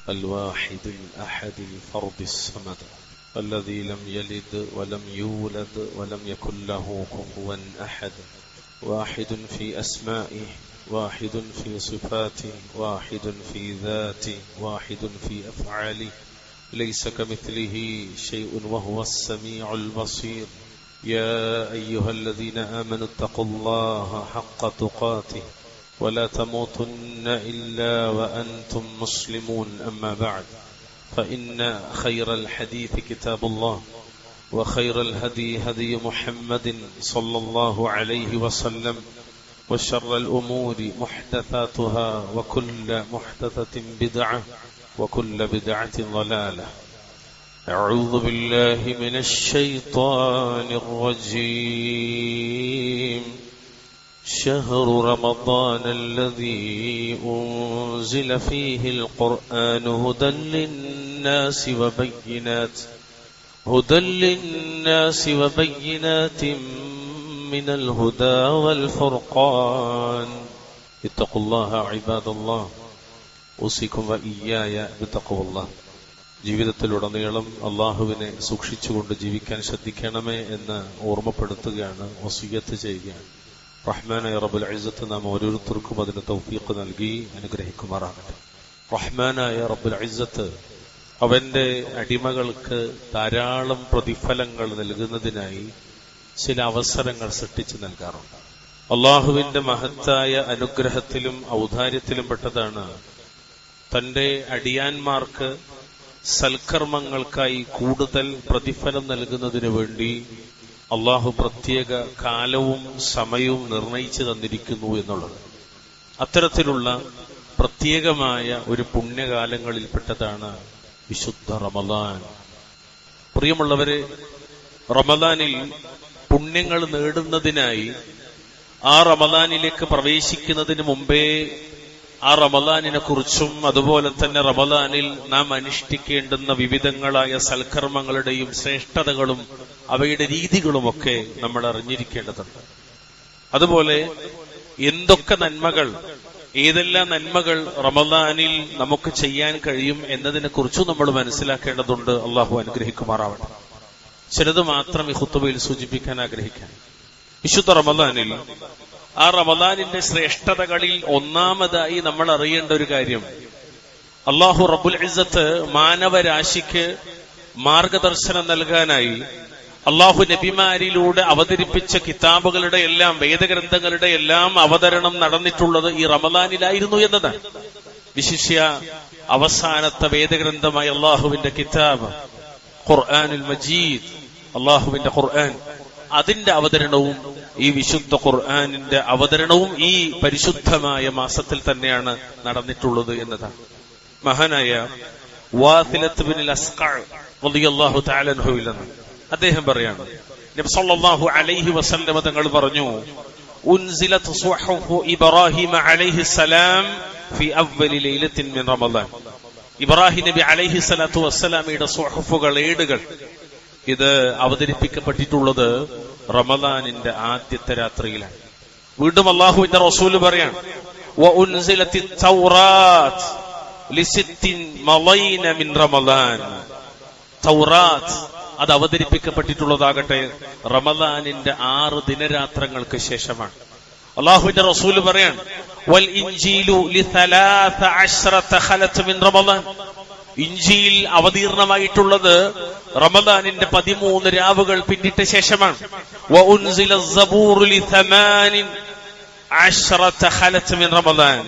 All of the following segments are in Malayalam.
الواحد الأحد الفرد الصمد الذي لم يلد ولم يولد ولم يكن له كفوا أحد واحد في أسمائه واحد في صفاته واحد في ذاته واحد في أفعاله ليس كمثله شيء وهو السميع البصير يا أيها الذين آمنوا اتقوا الله حق تقاته ولا تموتن إلا وأنتم مسلمون أما بعد فإن خير الحديث كتاب الله وخير الهدي هدي محمد صلى الله عليه وسلم وشر الأمور محدثاتها وكل محدثة بدعة وكل بدعة ضلالة أعوذ بالله من الشيطان الرجيم شهر رمضان الذي أنزل فيه القرآن هدى للناس وبينات من الهدى والفرقان اتقوا الله عباد الله أوصيكم وإياي بتقوى الله. ജീവിതത്തിലുടനീളം അള്ളാഹുവിനെ സൂക്ഷിച്ചുകൊണ്ട് ജീവിക്കാൻ ശ്രദ്ധിക്കണമേ എന്ന് ഓർമ്മപ്പെടുത്തുകയാണ്, വസിയ്യത്ത് ചെയ്യുകയാണ്. റഹ്മാനായ റബ്ബുൽ ഇസ്സത്ത് നാം ഓരോരുത്തർക്കും അതിന് തൗഫീഖ് നൽകി അനുഗ്രഹിക്കുമാറാകട്ടെ. റഹ്മാനായ റബ്ബുൽ ഇസ്സത്ത് അവന്റെ അടിമകൾക്ക് ധാരാളം പ്രതിഫലങ്ങൾ നൽകുന്നതിനായി ചില അവസരങ്ങൾ സൃഷ്ടിച്ചു നൽകാറുണ്ട്. അള്ളാഹുവിന്റെ മഹത്തായ അനുഗ്രഹത്തിലും ഔദാര്യത്തിലും പെട്ടതാണ് തന്റെ അടിയാന്മാർക്ക് സൽക്കർമ്മങ്ങൾക്കായി കൂടുതൽ പ്രതിഫലം നൽകുന്നതിനു വേണ്ടി അള്ളാഹു പ്രത്യേക കാലവും സമയവും നിർണയിച്ചു തന്നിരിക്കുന്നു എന്നുള്ളത്. അത്തരത്തിലുള്ള പ്രത്യേകമായ ഒരു പുണ്യകാലങ്ങളിൽപ്പെട്ടതാണ് വിശുദ്ധ റമദാൻ. പ്രിയമുള്ളവരെ, റമദാനിൽ പുണ്യങ്ങൾ നേടുന്നതിനായി ആ റമദാനിലേക്ക് പ്രവേശിക്കുന്നതിന് മുമ്പേ ആ റമദാനിനെ കുറിച്ചും അതുപോലെ തന്നെ റമദാനിൽ നാം അനുഷ്ഠിക്കേണ്ടുന്ന വിവിധങ്ങളായ സൽക്കർമ്മങ്ങളുടെയും ശ്രേഷ്ഠതകളും അവയുടെ രീതികളുമൊക്കെ നമ്മൾ അറിഞ്ഞിരിക്കേണ്ടതുണ്ട്. അതുപോലെ എന്തൊക്കെ നന്മകൾ, ഏതെല്ലാം നന്മകൾ റമദാനിൽ നമുക്ക് ചെയ്യാൻ കഴിയും എന്നതിനെ കുറിച്ചും നമ്മൾ മനസ്സിലാക്കേണ്ടതുണ്ട്. അള്ളാഹു അനുഗ്രഹിക്കുമാറാവട്ടെ. ചിലത് മാത്രം ഈ ഖുത്ബയിൽ സൂചിപ്പിക്കാൻ ആഗ്രഹിക്കാൻ. വിശുദ്ധ റമദാനിൽ ആ റമദാനിന്റെ ശ്രേഷ്ഠതകളിൽ ഒന്നാമതായി നമ്മൾ അറിയേണ്ട ഒരു കാര്യം, അള്ളാഹു റബ്ബുൽ ഇസ്സത്ത് മാനവരാശിക്ക് മാർഗദർശനം നൽകാനായി അള്ളാഹു നബിമാരിലൂടെ അവതരിപ്പിച്ച കിതാബുകളുടെ എല്ലാം, വേദഗ്രന്ഥങ്ങളുടെ എല്ലാം അവതരണം നടന്നിട്ടുള്ളത് ഈ റമദാനിലായിരുന്നു എന്നതാണ്. വിശിഷ്യ അവസാനത്തെ വേദഗ്രന്ഥമായ അള്ളാഹുവിന്റെ കിതാബ് ഖുർആനുൽ മജീദ്, അള്ളാഹുവിന്റെ ഖുർആൻ, അതിന്റെ അവതരണവും ഈ വിശുദ്ധ ഖുർആനിന്റെ അവതരണവും ഈ പരിശുദ്ധമായ മാസത്തിൽ തന്നെയാണ് നടന്നിട്ടുള്ളത് എന്നതാണ്. മഹാനായ വാസിലത്ത് ബിനുൽ അസ്ഖഅ റളിയല്ലാഹു തആല അൻഹുവിൽ നിന്ന് അദ്ദേഹം പറയാണ്, നബി സല്ലല്ലാഹു അലൈഹി വസല്ലം തങ്ങൾ പറഞ്ഞു, ഉൻസിലത് സുഹുഫു ഇബ്രാഹിം അലൈഹിസ്സലാം ഫി അവ്വലി ലൈലത്തിൻ മിൻ റമദാൻ. ഇബ്രാഹിം നബി അലൈഹി സ്വലാത്തു വസ്സലാമയുടെ സുഹുഫുകൾ, ഏടുകൾ, ഇത് അവതരിപ്പിക്കപ്പെട്ടിട്ടുള്ളത് റമദാനിന്റെ ആദ്യത്തെ രാത്രിയിലാണ്. വീണ്ടും അള്ളാഹുവിന്റെ റസൂല് പറയാണ്, വഉൻസിലത്തിത് തൗറാത്ത് ലിസിത്തിൻ മളൈന മിൻ റമദാൻ. തൗറാത്ത് അത് അവതരിപ്പിക്കപ്പെട്ടിട്ടുള്ളതാകട്ടെ റമദാനിന്റെ 6 ദിനരാത്രങ്ങൾക്ക് ശേഷമാണ്. അള്ളാഹുവിന്റെ റസൂല് പറയാണ്, വൽ ഇൻജീലു ലി13 ഖലത് മിൻ റമദാൻ. ഇൻജീൽ അവതീർണമായിട്ടുള്ളത് റമദാനിന്റെ 13 രാവുകൾ പിന്നിട്ട ശേഷമാണ്. വഉൻസില സബൂർ ലി18 ഖലത് മിൻ റമദാൻ.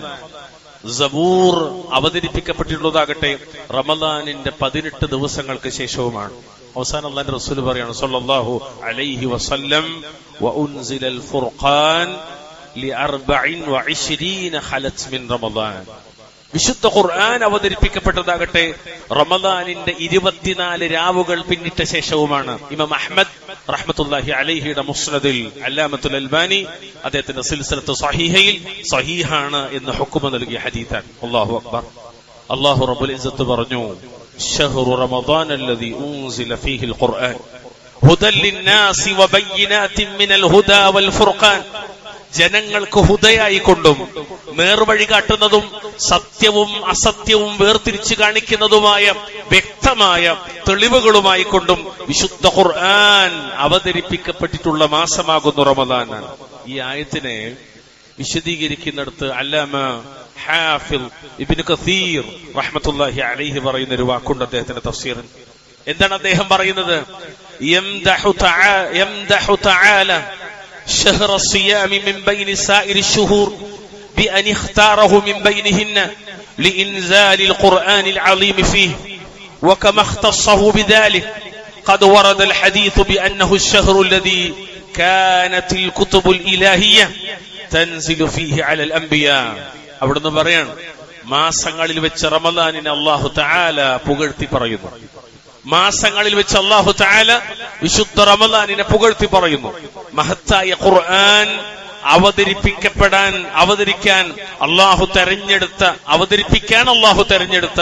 സബൂർ അവതരിപ്പിക്കപ്പെട്ടിട്ടുള്ളതാകട്ടെ റമദാനിന്റെ 18 ദിവസങ്ങൾക്ക് ശേഷവുമാണ്. അവസാനം അല്ലാഹുവിന്റെ റസൂൽ പറയാണ് സല്ലല്ലാഹു അലൈഹി വസല്ലം, വഉൻസിലൽ ഫുർഖാൻ ലി24 ഖലത് മിൻ റമദാൻ. വിശുദ്ധ ഖുർആൻ അവതരിപ്പിക്കപ്പെട്ടതാകട്ടെ റമദാനിന്റെ 24 രാവുകൾ പിന്നിട്ട ശേഷവുമാണ്. ഇമാം അഹ്മദ് റഹ്മത്തുള്ളാഹി അലൈഹിയുടെ മുസ്നദിൽ അല്ലാമത്തുൽ അൽബാനി അദ്ദേഹത്തിന്റെ സിൽസിലത്ത് സ്വഹീഹയിൽ സ്വഹീഹാണ് എന്ന് ഹുക്മ നൽകിയ ഹദീസാണ്. അല്ലാഹു അക്ബർ. അല്ലാഹു റബ്ബുൽ ഇസ്സത്ത് പറഞ്ഞു, ശഹ്റു റമദാൻ അല്ലദീ ഉൻസില ഫീഹിൽ ഖുർആൻ ഹുദൽ ലിന്നാസി വബയ്യിനാതിൻ മിനൽ ഹുദാ വൽ ഫുർഖാൻ. ജനങ്ങൾക്ക് ഹുദയായിക്കൊണ്ടും നേർവഴി കാട്ടുന്നതും സത്യവും അസത്യവും വേർതിരിച്ചു കാണിക്കുന്നതുമായ വ്യക്തമായ തെളിവുകളുമായി കൊണ്ടും വിശുദ്ധ ഖുർആൻ അവതരിപ്പിക്കപ്പെട്ടിട്ടുള്ള മാസമാകുന്നു റമദാനാണ്. ഈ ആയത്തിനെ വിശദീകരിക്കുന്നിടത്ത് അല്ലാമ ഹാഫിൽ ഇബ്നു കസീർ റഹ്മത്തുള്ളാഹി അലൈഹി പറയുന്ന ഒരു വാക്കുണ്ട് അദ്ദേഹത്തിന്റെ തഫ്സീറിൽ. എന്താണ് അദ്ദേഹം പറയുന്നത്? യംദഹു തആല شهر الصيام من بين سائر الشهور بأن اختاره من بينهن لإنزال القرآن العظيم فيه وكما اختصه بذلك قد ورد الحديث بأنه الشهر الذي كانت الكتب الإلهية تنزل فيه على الأنبياء. അവിടുന്ന് പറയാണ്, മാസങ്ങളിൽ വെച്ച് റമദാനിനെ അല്ലാഹു തആല പുകഴ്ത്തി പറയുന്നു. മാസങ്ങളിൽ വെച്ച് അല്ലാഹു തആല വിശുദ്ധ റമദാനിനെ പുകഴ്ത്തി പറയുന്നു. മഹത്തായ ഖുർആൻ അവതരിക്കാൻ അല്ലാഹു തെരഞ്ഞെടുത്ത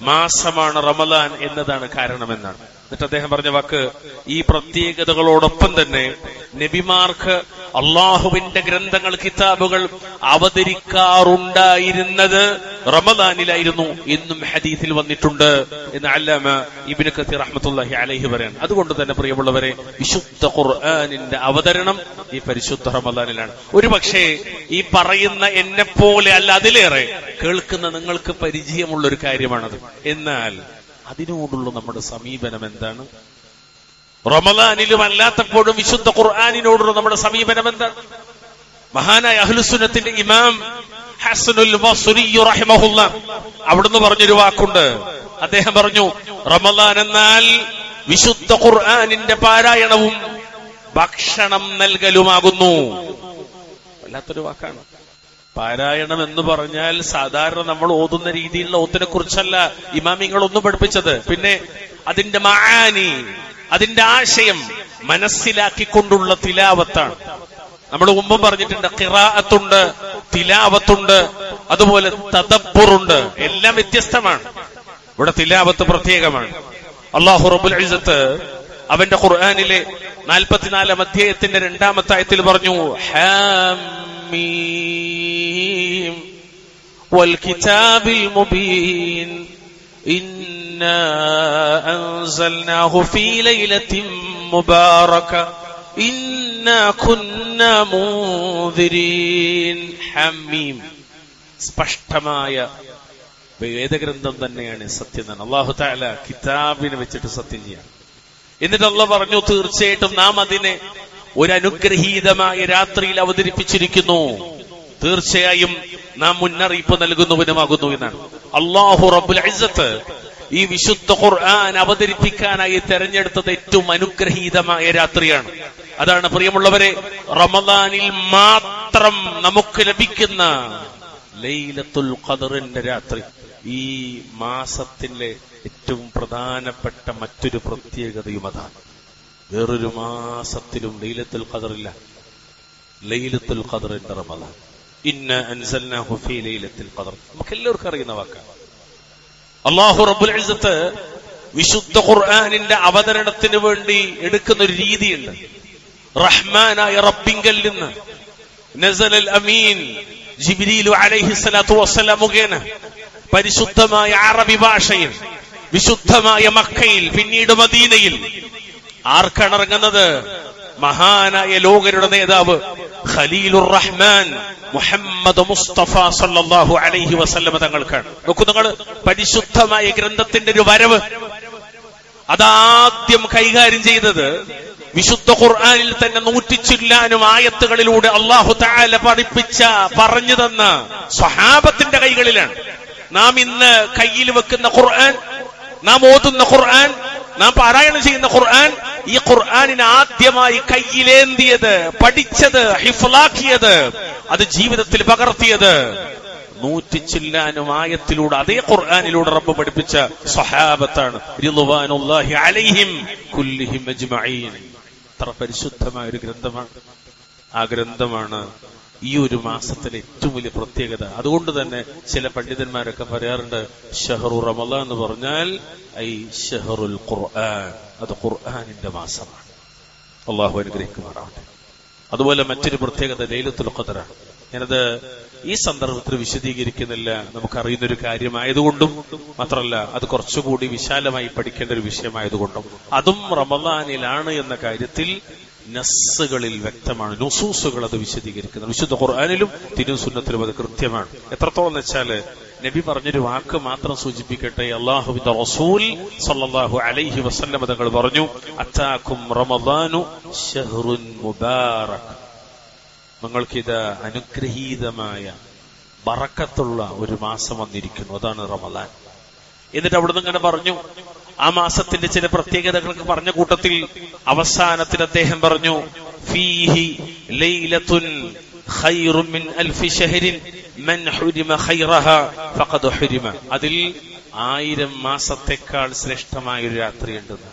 മാസമാണ് റമദാൻ എന്നതാണ് കാരണമെന്നാണ്. എന്നിട്ട് അദ്ദേഹം പറഞ്ഞ വാക്ക്, ഈ പ്രത്യേകതകളോടൊപ്പം തന്നെ നബിമാർക്ക് അള്ളാഹുവിന്റെ ഗ്രന്ഥങ്ങൾ, കിതാബുകൾ അവതരിക്കാറുണ്ടായിരുന്നത് റമദാനിലായിരുന്നു എന്നും ഹദീസിൽ വന്നിട്ടുണ്ട് എന്ന് അല്ലാമ ഇബ്നു കസീർ റഹ്മത്തുള്ളാഹി അലൈഹി പറയാണ്. അതുകൊണ്ട് തന്നെ പ്രിയമുള്ളവരെ, വിശുദ്ധ ഖുർആനിന്റെ അവതരണം ഈ പരിശുദ്ധ റമദാനിലാണ്. ഒരു പക്ഷേ ഈ പറയുന്ന എന്നെ പോലെ അല്ല, അതിലേറെ കേൾക്കുന്ന നിങ്ങൾക്ക് പരിചയമുള്ള ഒരു കാര്യമാണത്. എന്നാൽ അതിനോടുള്ള നമ്മുടെ സമീപനം എന്താണ്? റമദാനിലും അല്ലാത്തപ്പോഴും വിശുദ്ധ ഖുർആനിനോടുള്ള നമ്മുടെ സമീപനം എന്താണ്? മഹാനായ അഹ്ലുസുന്നത്തിന്റെ ഇമാം ഹസനുൽ ബസ്രി റഹിമഹുല്ലാ അവിടുന്ന് പറഞ്ഞൊരു വാക്കുണ്ട്. അദ്ദേഹം പറഞ്ഞു, റമദാൻ എന്നാൽ വിശുദ്ധ ഖുർആനിന്റെ പാരായണവും ഭക്ഷണം നൽകലുമാകുന്നു. വല്ലാത്തൊരു വാക്കാണ്. പാരായണം എന്ന് പറഞ്ഞാൽ സാധാരണ നമ്മൾ ഓതുന്ന രീതിയിലുള്ള ഓത്തിനെ കുറിച്ചല്ല ഇമാമിങ്ങളൊന്നും പഠിപ്പിച്ചത്. പിന്നെ അതിന്റെ മആനി, അതിന്റെ ആശയം മനസ്സിലാക്കിക്കൊണ്ടുള്ള തിലാവത്താണ്. നമ്മൾ മുമ്പും പറഞ്ഞിട്ടുണ്ട്, ഖിറാഅത്തുണ്ട്, തിലാവത്തുണ്ട്, അതുപോലെ തദബ്ബുറുണ്ട്. എല്ലാം വ്യത്യസ്തമാണ്. ഇവിടെ തിലാവത്ത് പ്രത്യേകമാണ്. അല്ലാഹു റബ്ബുൽ ഇസ്സത്ത് അവന്റെ ഖുർആനിലെ 44 അധ്യായത്തിന്റെ 2-ാമത്തെ ആയത്തിൽ പറഞ്ഞു, ഹാമീം വൽ കിതാബിൽ മുബീൻ ഇന്നാ അൻസൽനാഹു ഫീ ലൈലത്തിൻ മുബാറക ഇന്നാ കുന്നാ മുൻദിരീൻ. ഹമീം, സ്പഷ്ടമായ വേദഗ്രന്ഥം തന്നെയാണ് സത്യം തന്നെ. അല്ലാഹു തആല കിതാബിനെ വെച്ചിട്ട് സത്യം ചെയ്യാം. എന്നിട്ട് അല്ലാഹു പറഞ്ഞു, തീർച്ചയായിട്ടും നാം അതിനെ ഒരു അനുഗ്രഹീതമായ രാത്രിയിൽ അവതരിപ്പിച്ചിരിക്കുന്നു, തീർച്ചയായും നാം മുന്നറിയിപ്പ് നൽകുന്നവനുമാകുന്നു എന്നാണ്. അല്ലാഹു റബ്ബുൽ ഇസ്സത്ത് ഈ വിശുദ്ധ ഖുർആൻ അവതരിപ്പിക്കാനായി തെരഞ്ഞെടുത്തത് ഏറ്റവും അനുഗ്രഹീതമായ രാത്രിയാണ്. അതാണ് പ്രിയമുള്ളവരെ, റമദാനിൽ മാത്രം നമുക്ക് ലഭിക്കുന്ന ലൈലത്തുൽ ഖദറിന്റെ രാത്രി. ഈ മാസത്തിലെ ഏറ്റവും പ്രധാനപ്പെട്ട മറ്റൊരു പ്രത്യേകതയും അതാണ്. വേറൊരു മാസത്തിലും ലൈലത്തുൽ ഖദറില്ല. ലൈലത്തുൽ ഖദറിന്റെ റമദാൻ. ഇന്നാ അൻസൽനാഹു ഫീ ലൈലത്തുൽ ഖദർ. നമുക്ക് എല്ലാവർക്കും അറിയുന്ന വാക്കാണ്. അല്ലാഹു റബ്ബുൽ ഇസ്സത്ത് വിശുദ്ധ ഖുർആനിന്റെ അവതരണത്തിന് വേണ്ടി എടുക്കുന്ന ഒരു രീതിയുണ്ട്. റഹ്മാനായ റബ്ബിങ്കൽ നിന്ന് നസലൽ അമീൻ ജിബ്രീൽ അലൈഹിസ്സലാത്തു വസ്സലാം മുഖേന പരിശുദ്ധമായ അറബി ഭാഷയിൽ, വിശുദ്ധമായ മക്കയിൽ, പിന്നീട് മദീനയിൽ ആർക്കാണ് ഇറങ്ങുന്നത്? മഹാനായ ലോകരുടെ നേതാവ് ഖലീലുർ റഹ്മാൻ മുഹമ്മദ് മുസ്തഫ സല്ലല്ലാഹു അലൈഹി വസല്ലം തങ്ങൾക്കാണ്. നോക്കൂ നിങ്ങൾ, പരിശുദ്ധമായ ഗ്രന്ഥത്തിന്റെ ഒരു വരവ് അതാദ്യം കൈകാര്യം ചെയ്തത് വിശുദ്ധ ഖുർആനിൽ തന്നെ 100 ആയത്തുകളിലൂടെ അല്ലാഹു തആല പറഞ്ഞു തന്ന സ്വഹാബത്തിന്റെ കൈകളിലാണ്. നാം ഇന്ന് കയ്യിൽ വെക്കുന്ന ഖുർആൻ, നാം ഓതുന്ന ഖുർആൻ, നാം പാരായണം ചെയ്യുന്ന ഖുർആൻ, ഈ ഖുർആനിനെ ആദ്യമായി കയ്യിലേന്തിയത്, പഠിച്ചത്, ഹിഫ്ളാക്കിയത്, അത് ജീവിതത്തിൽ പകർത്തിയത് 100 ആയത്തിലൂടെ, അതേ ഖുർആനിലൂടെ റബ്ബ് പഠിപ്പിച്ച സ്വഹാബത്താണ് റിദ്വാനുല്ലാഹി അലൈഹിം കുല്ലിഹിം അജ്മഈൻ. അത്ര പരിശുദ്ധമായ ഒരു ഗ്രന്ഥമാണ്. ആ ഗ്രന്ഥമാണ് ഈ ഒരു മാസത്തിലെ ഏറ്റവും വലിയ പ്രത്യേകത. അതുകൊണ്ട് തന്നെ ചില പണ്ഡിതന്മാരൊക്കെ പറയാറുണ്ട്, ഷഹറു റമളാൻ എന്ന് പറഞ്ഞാൽ ഐ ഷഹറുൽ ഖുർആൻ, അത് ഖുർആനിന്റെ മാസമാണ്. അല്ലാഹു അനുഗ്രഹിക്കുമാറാവട്ടെ. അതുപോലെ മറ്റൊരു പ്രത്യേകത ലൈലത്തുൽ ഖദ്റാണ്. ഞാനത് ഈ സന്ദർഭത്തിൽ വിശദീകരിക്കുന്നില്ല, നമുക്കറിയുന്നൊരു കാര്യമായതുകൊണ്ടും മാത്രമല്ല അത് കുറച്ചുകൂടി വിശാലമായി പഠിക്കേണ്ട ഒരു വിഷയമായതുകൊണ്ടും അതും റമദാനിലാണ് എന്ന കാര്യത്തിൽ നസ്സുകളിൽ വ്യക്തമാണ്, നുസൂസുകൾ അത് വിശദീകരിക്കുന്നത്. വിശുദ്ധ ഖുർആനിലും തിരുസുന്നത്തിലും അത് കൃത്യമാണ്. എത്രത്തോളം വെച്ചാല് നബി പറഞ്ഞൊരു വാക്ക് മാത്രം സൂചിപ്പിക്കട്ടെ. അല്ലാഹുവിന്റെ റസൂൽ സല്ലല്ലാഹു അലൈഹി വസല്ലം തങ്ങൾ പറഞ്ഞു, അതാകും റമദാനു ശഹ്റുൻ മുബാറക്, നിങ്ങൾക്കിത് അനുഗ്രഹീതമായ ബറക്കത്തുള്ള ഒരു മാസം വന്നിരിക്കുന്നു, അതാണ് റമദാൻ. എന്നിട്ട് അവിടുന്ന് ഇങ്ങനെ പറഞ്ഞു, ആ മാസത്തിന്റെ ചില പ്രത്യേകതകൾക്ക് പറഞ്ഞ കൂട്ടത്തിൽ അവസാനത്തിൽ അദ്ദേഹം പറഞ്ഞു, ഫീഹി ലൈലത്തുൻ ഖൈറുൻ മിൻ അൽഫി ശഹ്രിൻ മൻ ഹുരിമ ഖൈറഹാ ഫഖദ് ഹുരിമ. അതിൽ 1000 മാസത്തെക്കാൾ ശ്രേഷ്ഠമായ ഒരു രാത്രിയുണ്ടെന്ന്.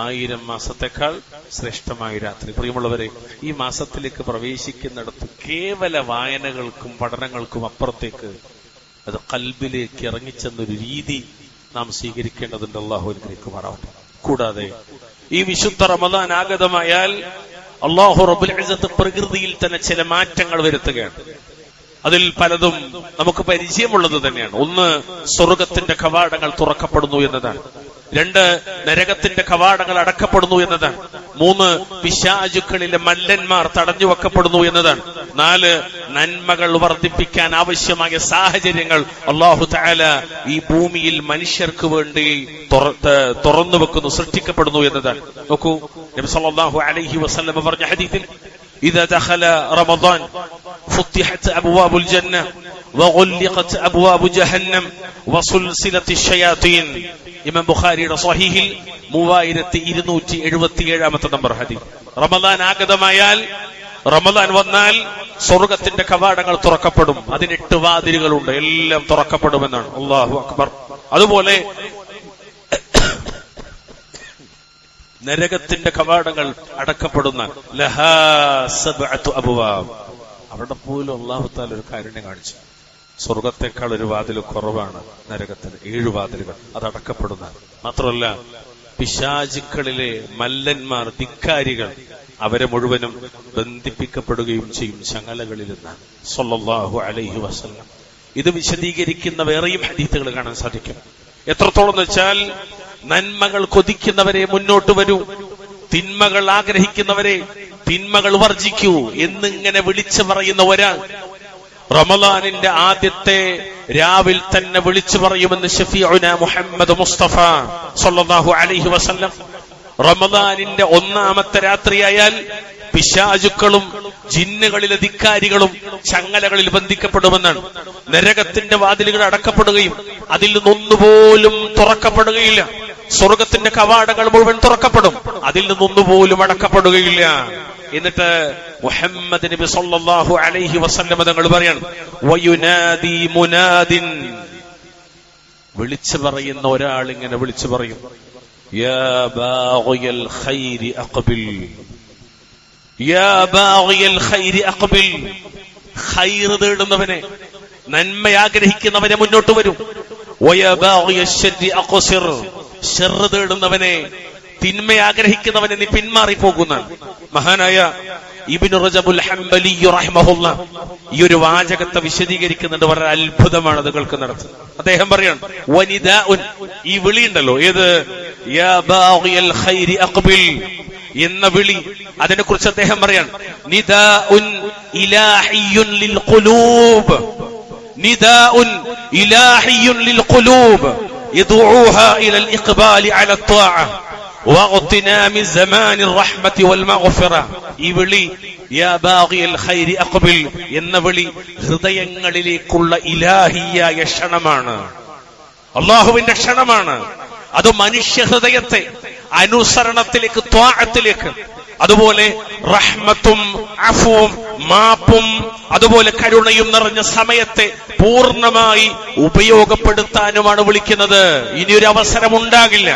1000 മാസത്തെക്കാൾ ശ്രേഷ്ഠമായ രാത്രി. പ്രിയമുള്ളവരെ, ഈ മാസത്തിലേക്ക് പ്രവേശിക്കുന്നിടത്ത് കേവല വായനകൾക്കും പഠനങ്ങൾക്കും അപ്പുറത്തേക്ക് അത് ഖൽബിലേക്ക് ഇറങ്ങിച്ചെന്നൊരു രീതി നാം സ്വീകരിക്കേണ്ടതുണ്ട്. അല്ലാഹു അനുഗ്രഹിക്കുമാറാവട്ടെ. കൂടാതെ ഈ വിശുദ്ധ റമദാൻ ആഗതമായാൽ അല്ലാഹു റബ്ബുൽ ഇസ്സത്ത് പ്രകൃതിയിൽ തന്നെ ചില മാറ്റങ്ങൾ വരുത്തുകയാണ്. അതിൽ പലതും നമുക്ക് പരിചയമുള്ളത് തന്നെയാണ്. ഒന്ന്, സ്വർഗത്തിന്റെ കവാടങ്ങൾ തുറക്കപ്പെടുന്നു എന്നതാണ്. 2, നരകത്തിന്റെ കവാടങ്ങൾ അടക്കപ്പെടുന്നു എന്നതാണ്. 3, പിശാചുക്കളിലെ മല്ലന്മാർ തടഞ്ഞു വെക്കപ്പെടുന്നു എന്നതാണ്. 4, നന്മകൾ വർദ്ധിപ്പിക്കാൻ ആവശ്യമായ സാഹചര്യങ്ങൾ അല്ലാഹു തആല ഈ ഭൂമിയിൽ മനുഷ്യർക്ക് വേണ്ടി തുറന്നു വെക്കുന്നു, സൃഷ്ടിക്കപ്പെടുന്നു എന്നതാണ്. നോക്കൂ, നബി സല്ലല്ലാഹു അലൈഹി വസല്ലം പറഞ്ഞ ഹദീസിൽ, إذا دخل رمضان فتحت أبواب الجنة وغلقت أبواب جهنم وسلسلة الشياطين. ഇമാം ബുഖാരിയുടെ സ്വഹീഹിൽ 3277 നമ്പർ ഹദീസ്. റമദാൻ ആഗതമായാൽ, റമദാൻ വന്നാൽ സ്വർഗത്തിന്റെ കവാടങ്ങൾ തുറക്കപ്പെടും. അതിന് 8 വാതിലുകളുണ്ട്, എല്ലാം തുറക്കപ്പെടുമെന്നാണ്. അല്ലാഹു അക്ബർ. അതുപോലെ നരകത്തിന്റെ കവാടങ്ങൾ അടക്കപ്പെടുന്ന ലഹാ സബ്അതു അബ്വാബ്. അവിടെ പോലും അല്ലാഹു തആല ഒരു കാരുണ്യം കാണിച്ചു. സ്വർഗത്തെക്കാൾ ഒരു വാതിൽ കുറവാണ് നരകത്തിന്, 7 വാതിലുകൾ, അത് അടക്കപ്പെടുന്ന. മാത്രമല്ല, പിശാചുക്കളിലെ മല്ലന്മാർ, ധിക്കാരികൾ, അവരെ മുഴുവനും ബന്ധിപ്പിക്കപ്പെടുകയും ചെയ്യും ചങ്ങലകളിൽ നിന്നാണ്. സല്ലല്ലാഹു അലൈഹി വസല്ലം. ഇത് വിശദീകരിക്കുന്ന വേറെയും ഹദീസുകൾ കാണാൻ സാധിക്കും. എത്രത്തോളം വെച്ചാൽ, നന്മകൾ കൊതിക്കുന്നവരെ മുന്നോട്ട് വരൂ, തിന്മകൾ ആഗ്രഹിക്കുന്നവരെ തിന്മകൾ വർജിക്കൂ എന്നിങ്ങനെ വിളിച്ചു പറയുന്ന ഒരാൾ റമദാനിന്റെ ആദ്യത്തെ രാവിൽ തന്നെ വിളിച്ചു പറയുമെന്ന് ഷഫീഉന മുഹമ്മദ് മുസ്തഫ സല്ലല്ലാഹു അലൈഹി വസല്ലം. റമദാനിന്റെ 1ാമത്തെ രാത്രിയായാൽ പിശാചുക്കളും ജിന്നുകളിലെ ധിക്കാരികളും ചങ്ങലകളിൽ ബന്ധിക്കപ്പെടുമെന്നാണ്. നരകത്തിന്റെ വാതിലുകൾ അടക്കപ്പെടുകയും അതിൽ നിന്നൊന്നുപോലും തുറക്കപ്പെടുകയില്ല. സ്വർഗത്തിന്റെ കവാടങ്ങൾ മുഴുവൻ തുറക്കപ്പെടും, അതിൽ നിന്നൊന്നുപോലും അടക്കപ്പെടുകയില്ല. എന്നിട്ട് മുഹമ്മദ് നബി സല്ലല്ലാഹു അലൈഹി വസല്ലം തങ്ങൾ പറയാണ്, വയുനാദി മുനാദിൻ, വിളിച്ചു പറയുന്ന ഒരാൾ ഇങ്ങനെ വിളിച്ചു പറയും, യാ ബാഗിയൽ ഖൈരി അഖ്ബിൽ, യാ ബാഗിയൽ ഖൈരി അഖ്ബിൽ. ഖൈർ തേടുന്നവനെ, നന്മ ആഗ്രഹിക്കുന്നവനെ മുന്നോട്ട് വരും. വയാ ബാഗിയൽ ശർരി അഖ്സിർ, ശർ തേടുന്നവനെ, തിന്മ ആഗ്രഹിക്കുന്നവനെ നീ പിന്മാറി പോകുന്ന. മഹാനായ ഇബ്നു റജബുൽ ഹംബലി റഹിമഹുല്ലാഹ് ഈ ഒരു വാചകത്തെ വിശദീകരിക്കുന്നുണ്ട്. വളരെ അത്ഭുതമാണ് അത് കേൾക്കുന്നിടത്ത്. അദ്ദേഹം പറയാണ്, വനിദാഉൻ, ഈ വിളിയുണ്ടല്ലോ, ഏത് യാ ബാഗിയൽ ഖൈരി അഖ്ബിൽ എന്ന വിളി, അതിനെക്കുറിച്ച് അദ്ദേഹം പറയാണ്, നിദാഉൻ ഇലാഹിയ്യുൻ ലിൽ ഖുലൂബ്, നിദാഉൻ ഇലാഹിയ്യുൻ ലിൽ ഖുലൂബ് യദഊഹാ ഇലൽ ഇഖ്ബാലി അല ത്വാഅ വഗ്തിനാമി സമാനിർ റഹ്മത്തി വൽ മഗ്ഫിറ. ഈ വിളി യാ ബാഗിയൽ ഖൈരി അഖ്ബിൽ എന്ന വിളി ഹൃദയങ്ങളിലേക്കുള്ള ഇലാഹിയായ ക്ഷണമാണ്, അല്ലാഹുവിന്റെ ക്ഷണമാണ്. അത് മനുഷ്യ ഹൃദയത്തെ അനുസരണത്തിലേക്ക്, ത്വാഅത്തിലേക്ക്, അതുപോലെ റഹ്മത്തും അഫുവും മാപ്പും അതുപോലെ കരുണയും നിറഞ്ഞ സമയത്തെ പൂർണ്ണമായി ഉപയോഗപ്പെടുത്താനുമാണ് വിളിക്കുന്നത്. ഇനിയൊരു അവസരം ഉണ്ടാകില്ല,